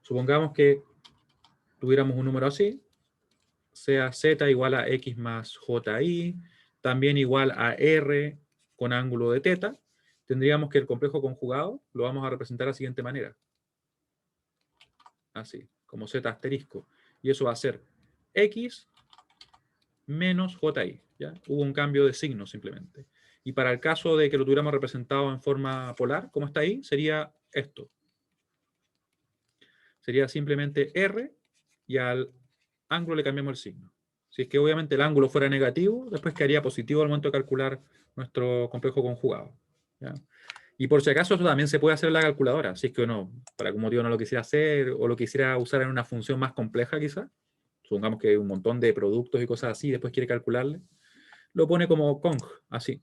Supongamos que tuviéramos un número así, sea z igual a x más ji, también igual a r con ángulo de teta, tendríamos que el complejo conjugado lo vamos a representar de la siguiente manera. Así, como z asterisco. Y eso va a ser x menos ji. ¿Ya? Hubo un cambio de signo simplemente. Y para el caso de que lo tuviéramos representado en forma polar, como está ahí, sería esto. Sería simplemente r y al ángulo le cambiamos el signo. Si es que obviamente el ángulo fuera negativo, después quedaría positivo al momento de calcular nuestro complejo conjugado. ¿Ya? Y por si acaso eso también se puede hacer en la calculadora, si es que uno, para algún motivo no lo quisiera hacer o lo quisiera usar en una función más compleja quizá, supongamos que hay un montón de productos y cosas así, y después quiere calcularle, lo pone como cong, así.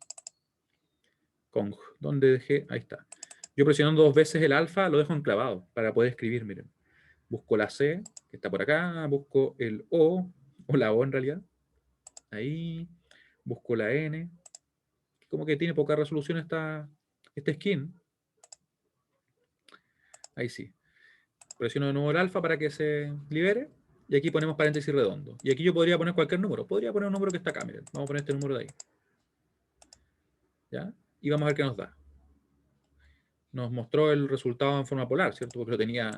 Cong, ¿dónde dejé? Ahí está. Yo presionando 2 veces el alfa lo dejo enclavado para poder escribir, miren. Busco la C, que está por acá, busco el O, o la O en realidad, ahí, busco la N, como que tiene poca resolución este skin, ahí sí. Presiono de nuevo el alfa para que se libere, y aquí ponemos paréntesis redondo. Y aquí yo podría poner cualquier número. Podría poner un número que está acá, miren. Vamos a poner este número de ahí. ¿Ya? Y vamos a ver qué nos da. Nos mostró el resultado en forma polar, ¿cierto? Porque lo tenía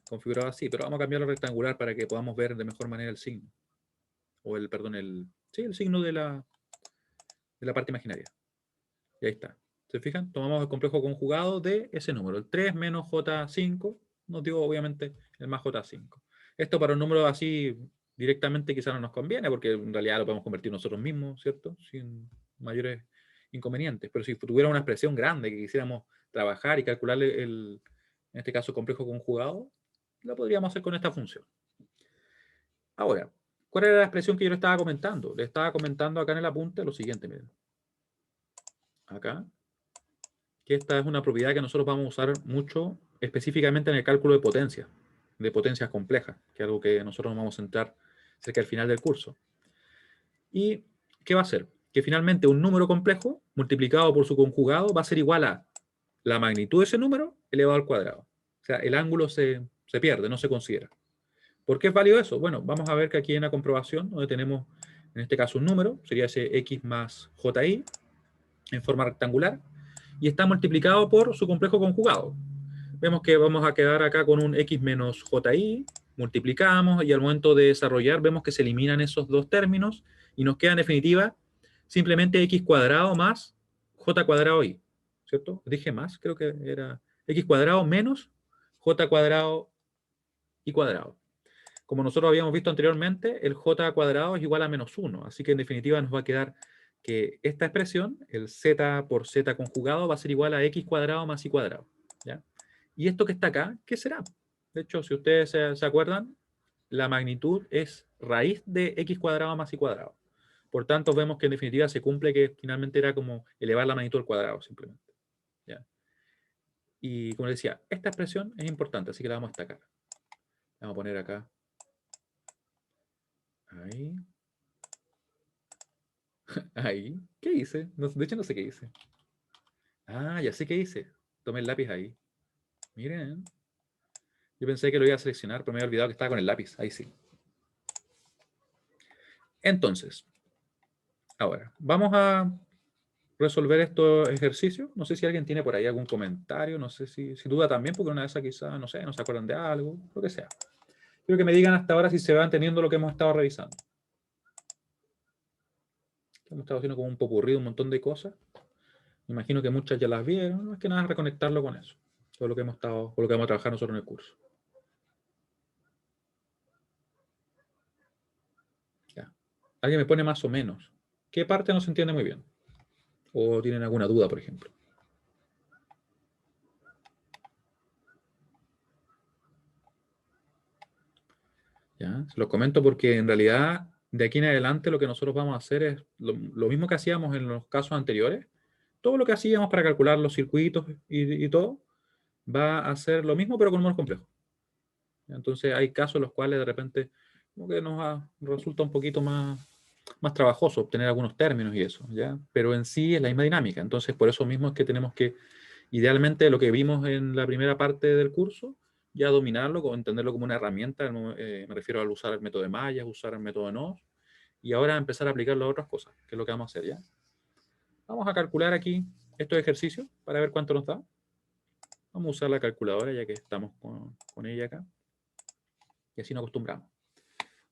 configurado así, pero vamos a cambiarlo a rectangular para que podamos ver de mejor manera el signo. O el, perdón, el signo de la parte imaginaria. Y ahí está. ¿Se fijan? Tomamos el complejo conjugado de ese número. El 3 menos J5 nos dio obviamente el más J5. Esto para un número así directamente quizás no nos conviene, porque en realidad lo podemos convertir nosotros mismos, ¿cierto? Sin mayores inconvenientes. Pero si tuviera una expresión grande que quisiéramos trabajar y calcularle en este caso complejo conjugado, lo podríamos hacer con esta función. Ahora, ¿cuál era la expresión que yo le estaba comentando? Le estaba comentando acá en el apunte lo siguiente, miren. Acá, que esta es una propiedad que nosotros vamos a usar mucho específicamente en el cálculo de potencias complejas, que es algo que nosotros nos vamos a centrar cerca del final del curso. ¿Y qué va a hacer? Que finalmente un número complejo multiplicado por su conjugado va a ser igual a la magnitud de ese número elevado al cuadrado. O sea, el ángulo se pierde, no se considera. ¿Por qué es válido eso? Bueno, vamos a ver que aquí hay una comprobación donde tenemos, en este caso, un número, sería ese x más ji, en forma rectangular, y está multiplicado por su complejo conjugado. Vemos que vamos a quedar acá con un x menos ji, multiplicamos, y al momento de desarrollar vemos que se eliminan esos dos términos, y nos queda en definitiva simplemente x cuadrado más j cuadrado i, ¿cierto? Dije más, creo que era x cuadrado menos j cuadrado i cuadrado. Como nosotros habíamos visto anteriormente, el j cuadrado es igual a menos 1, así que en definitiva nos va a quedar que esta expresión, el z por z conjugado, va a ser igual a x cuadrado más y cuadrado. ¿Ya? Y esto que está acá, ¿qué será? De hecho, si ustedes se acuerdan, la magnitud es raíz de x cuadrado más y cuadrado. Por tanto, vemos que en definitiva se cumple que finalmente era como elevar la magnitud al cuadrado, simplemente. ¿Ya? Y como les decía, esta expresión es importante, así que la vamos a destacar. Vamos a poner acá. Ahí. Ahí. ¿Qué hice? No, de hecho, no sé qué hice. Ah, ya sé qué hice. Tomé el lápiz ahí. Miren. Yo pensé que lo iba a seleccionar, pero me había olvidado que estaba con el lápiz. Ahí sí. Entonces, ahora, vamos a resolver estos ejercicios. No sé si alguien tiene por ahí algún comentario. No sé si duda también, porque una de esas quizás, no sé, no se acuerdan de algo, lo que sea. Quiero que me digan hasta ahora si se van teniendo lo que hemos estado revisando. Hemos estado haciendo como un popurrí, un montón de cosas. Me imagino que muchas ya las vieron. No es que nada, reconectarlo con eso. Todo lo que hemos estado, con lo que vamos a trabajar nosotros en el curso. Ya. Alguien me pone más o menos. ¿Qué parte no se entiende muy bien? ¿O tienen alguna duda, por ejemplo? ¿Ya? Se los comento porque en realidad de aquí en adelante lo que nosotros vamos a hacer es lo mismo que hacíamos en los casos anteriores. Todo lo que hacíamos para calcular los circuitos y todo va a ser lo mismo pero con números complejos. Entonces hay casos en los cuales de repente como que resulta un poquito más trabajoso obtener algunos términos y eso, ¿ya? Pero en sí es la misma dinámica. Entonces por eso mismo es que tenemos que, idealmente lo que vimos en la primera parte del curso, ya dominarlo, entenderlo como una herramienta, me refiero al usar el método de mallas, usar el método de nodos, y ahora empezar a aplicarlo a otras cosas, que es lo que vamos a hacer, ¿ya? Vamos a calcular aquí estos ejercicios para ver cuánto nos da. Vamos a usar la calculadora ya que estamos con ella acá. Y así nos acostumbramos.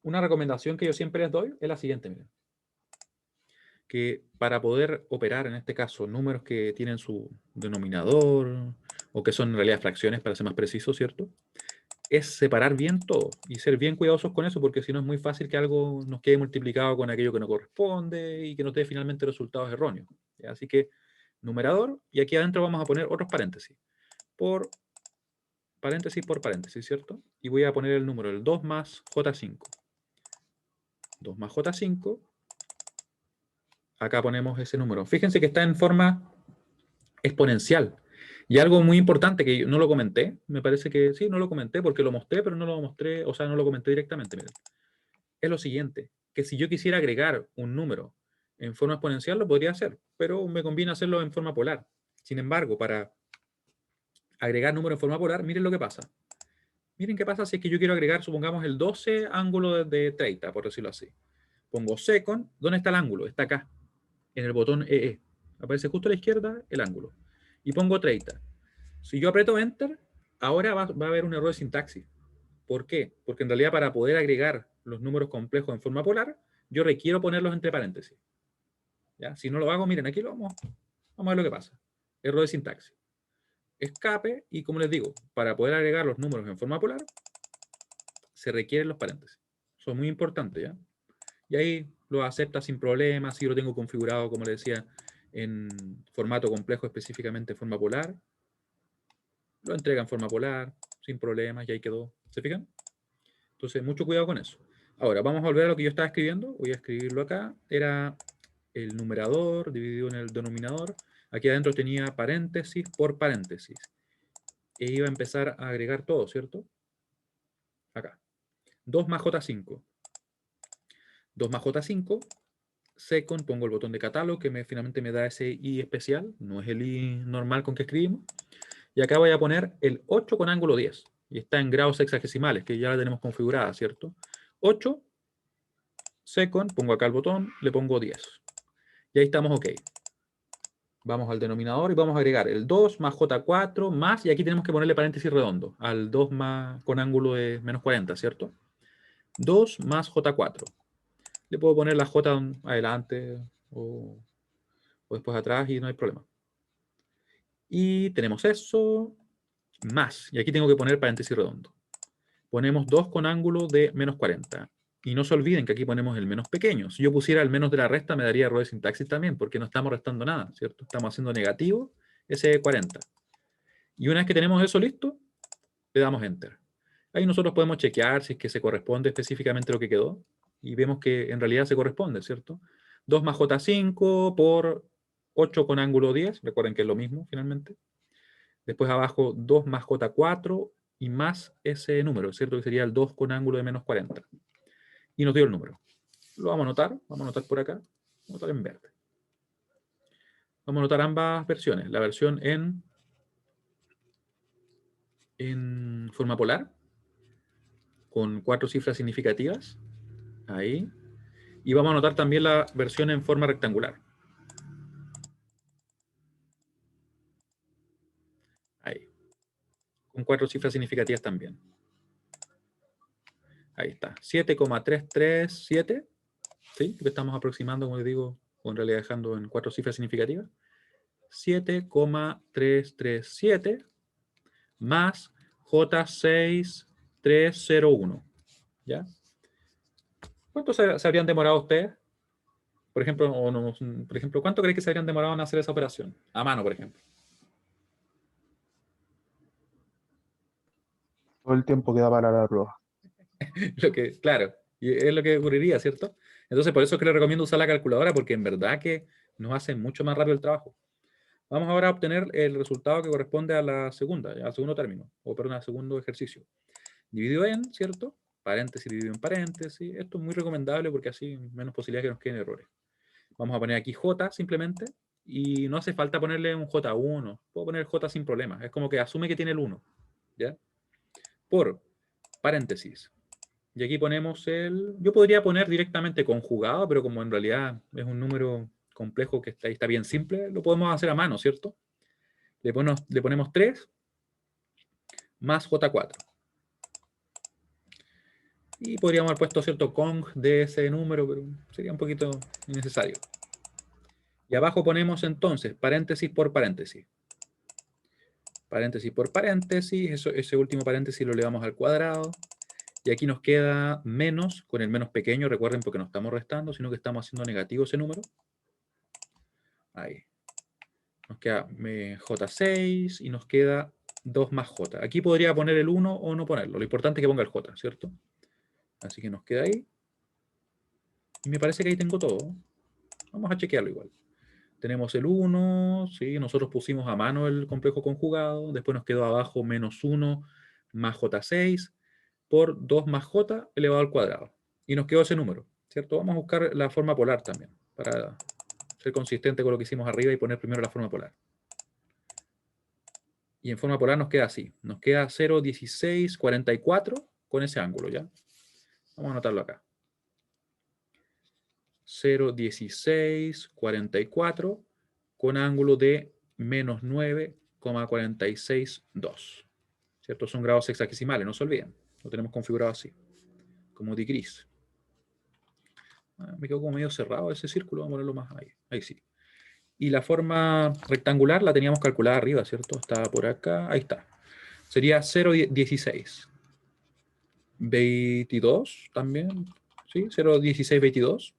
Una recomendación que yo siempre les doy es la siguiente, miren. Que para poder operar, en este caso, números que tienen su denominador, o que son en realidad fracciones, para ser más preciso, ¿cierto? Es separar bien todo y ser bien cuidadosos con eso, porque si no es muy fácil que algo nos quede multiplicado con aquello que no corresponde y que nos dé finalmente resultados erróneos. ¿Ya? Así que numerador, y aquí adentro vamos a poner otros paréntesis. Por paréntesis, ¿cierto? Y voy a poner el número, el 2 más J5. 2 más J5. Acá ponemos ese número. Fíjense que está en forma exponencial. Y algo muy importante que no lo comenté, me parece que sí, no lo comenté porque lo mostré, pero no lo mostré, o sea, no lo comenté directamente. Miren. Es lo siguiente, que si yo quisiera agregar un número en forma exponencial, lo podría hacer, pero me conviene hacerlo en forma polar. Sin embargo, para agregar números en forma polar, miren lo que pasa. Miren qué pasa si es que yo quiero agregar, supongamos, el 12 ángulo de 30, por decirlo así. Pongo second. ¿Dónde está el ángulo? Está acá, en el botón EE. Aparece justo a la izquierda el ángulo. Y pongo 30. Si yo aprieto Enter, ahora va a haber un error de sintaxis. ¿Por qué? Porque en realidad para poder agregar los números complejos en forma polar, yo requiero ponerlos entre paréntesis. ¿Ya? Si no lo hago, miren, aquí vamos a ver lo que pasa. Error de sintaxis. Escape, y como les digo, para poder agregar los números en forma polar, se requieren los paréntesis. Eso es muy importante, ¿ya? Y ahí lo acepta sin problemas. Si yo lo tengo configurado, como les decía, en formato complejo, específicamente en forma polar, lo entrega en forma polar, sin problemas, y ahí quedó. ¿Se fijan? Entonces, mucho cuidado con eso. Ahora, vamos a volver a lo que yo estaba escribiendo. Voy a escribirlo acá. Era el numerador dividido en el denominador. Aquí adentro tenía paréntesis por paréntesis. E iba a empezar a agregar todo, ¿cierto? Acá. 2 más J5. 2 más J5. Second, pongo el botón de catálogo que finalmente me da ese I especial. No es el I normal con que escribimos. Y acá voy a poner el 8 con ángulo 10. Y está en grados hexagesimales, que ya la tenemos configurada, ¿cierto? 8, second, pongo acá el botón, le pongo 10. Y ahí estamos OK. Vamos al denominador y vamos a agregar el 2 más J4 más, y aquí tenemos que ponerle paréntesis redondo, al 2 más con ángulo de menos 40, ¿cierto? 2 más J4. Le puedo poner la J adelante o después atrás y no hay problema. Y tenemos eso, más, y aquí tengo que poner paréntesis redondo. Ponemos 2 con ángulo de menos 40. Y no se olviden que aquí ponemos el menos pequeño. Si yo pusiera el menos de la resta, me daría error de sintaxis también, porque no estamos restando nada, ¿cierto? Estamos haciendo negativo ese 40. Y una vez que tenemos eso listo, le damos Enter. Ahí nosotros podemos chequear si es que se corresponde específicamente lo que quedó. Y vemos que en realidad se corresponde, ¿cierto? 2 más J5 por 8 con ángulo 10. Recuerden que es lo mismo finalmente. Después abajo 2 más J4 y más ese número, ¿cierto? Que sería el 2 con ángulo de menos 40. Y nos dio el número. Lo vamos a anotar por acá, vamos a anotar en verde. Vamos a anotar ambas versiones, la versión en forma polar, con 4 cifras significativas, ahí. Y vamos a anotar también la versión en forma rectangular. Ahí. Con 4 cifras significativas también. Ahí está. 7,337. ¿Sí? Que estamos aproximando, como les digo, o en realidad dejando en 4 cifras significativas. 7,337 más J6301. ¿Ya? ¿Cuánto se habrían demorado ustedes? Por ejemplo, ¿cuánto creen que se habrían demorado en hacer esa operación? A mano, por ejemplo. Todo el tiempo que da para la prueba. Claro, y es lo que ocurriría, ¿cierto? Entonces, por eso es que les recomiendo usar la calculadora, porque en verdad que nos hace mucho más rápido el trabajo. Vamos ahora a obtener el resultado que corresponde a la segunda, al segundo término, o perdón, al segundo ejercicio. Dividido en, ¿cierto? Paréntesis dividido en paréntesis. Esto es muy recomendable porque así menos posibilidad que nos queden errores. Vamos a poner aquí J simplemente, y no hace falta ponerle un J1. Puedo poner J sin problema. Es como que asume que tiene el 1. ¿Ya? Por paréntesis. Y aquí ponemos yo podría poner directamente conjugado, pero como en realidad es un número complejo que está bien simple, lo podemos hacer a mano, ¿cierto? Le ponemos 3 más J4. Y podríamos haber puesto cierto cong de ese número, pero sería un poquito innecesario. Y abajo ponemos entonces paréntesis por paréntesis. Paréntesis por paréntesis, ese último paréntesis lo elevamos al cuadrado. Y aquí nos queda menos, con el menos pequeño, recuerden, porque no estamos restando, sino que estamos haciendo negativo ese número. Ahí. Nos queda J6 y nos queda 2 más J. Aquí podría poner el 1 o no ponerlo. Lo importante es que ponga el J, ¿cierto? Así que nos queda ahí. Y me parece que ahí tengo todo. Vamos a chequearlo igual. Tenemos el 1, ¿sí? Nosotros pusimos a mano el complejo conjugado. Después nos quedó abajo menos 1 más J6 por 2 más J elevado al cuadrado. Y nos quedó ese número, ¿cierto? Vamos a buscar la forma polar también, para ser consistente con lo que hicimos arriba y poner primero la forma polar. Y en forma polar nos queda así. Nos queda 0,1644 con ese ángulo, ¿ya? Vamos a anotarlo acá. 0,1644 con ángulo de menos 9,462. ¿Cierto? Son grados sexagesimales, no se olviden. Lo tenemos configurado así, como digris. Me quedó como medio cerrado ese círculo, vamos a ponerlo más ahí. Ahí sí. Y la forma rectangular la teníamos calculada arriba, ¿cierto? Estaba por acá, ahí está. Sería 0,16. 22 también, ¿sí? 0,1622.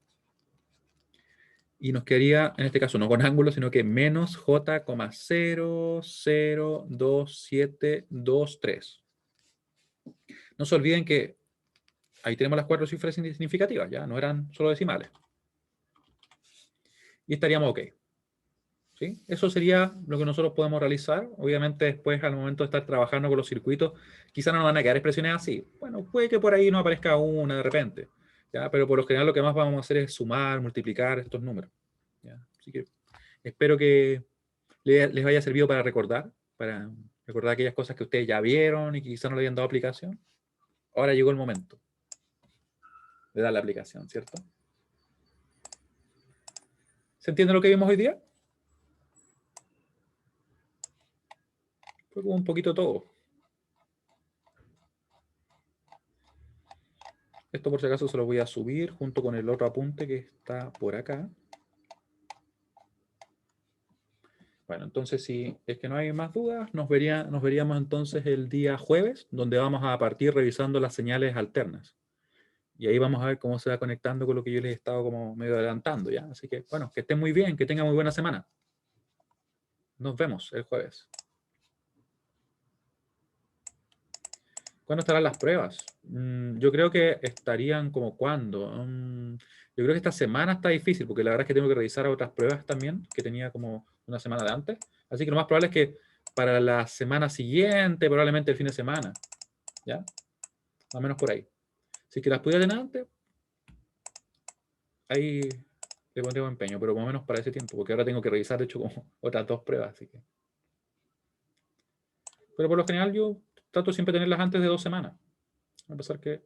Y nos quedaría, en este caso, no con ángulo, sino que menos j,002,723. No se olviden que ahí tenemos las 4 cifras significativas, ya no eran solo decimales. Y estaríamos ok. ¿Sí? Eso sería lo que nosotros podemos realizar. Obviamente después, al momento de estar trabajando con los circuitos, quizá no nos van a quedar expresiones así. Bueno, puede que por ahí no aparezca una de repente, ¿ya? Pero por lo general lo que más vamos a hacer es sumar, multiplicar estos números, ¿ya? Así que espero que les haya servido para recordar aquellas cosas que ustedes ya vieron y que quizá no le habían dado aplicación. Ahora llegó el momento de dar la aplicación, ¿cierto? ¿Se entiende lo que vimos hoy día? Fue como un poquito todo. Esto por si acaso se lo voy a subir junto con el otro apunte que está por acá. Bueno, entonces si es que no hay más dudas, nos veríamos entonces el día jueves, donde vamos a partir revisando las señales alternas. Y ahí vamos a ver cómo se va conectando con lo que yo les he estado como medio adelantando, ¿ya? Así que, bueno, que estén muy bien, que tengan muy buena semana. Nos vemos el jueves. ¿Cuándo estarán las pruebas? Yo creo que estarían como cuándo. Yo creo que esta semana está difícil, porque la verdad es que tengo que revisar otras pruebas también, que tenía como una semana de antes. Así que lo más probable es que para la semana siguiente, probablemente el fin de semana. ¿Ya? Más o menos por ahí. Si es que las pudiera tener antes, ahí le pondré empeño, pero más o menos para ese tiempo, porque ahora tengo que revisar, de hecho, como otras 2 pruebas. Así que. Pero por lo general yo trato siempre de tenerlas antes de 2 semanas. A pesar que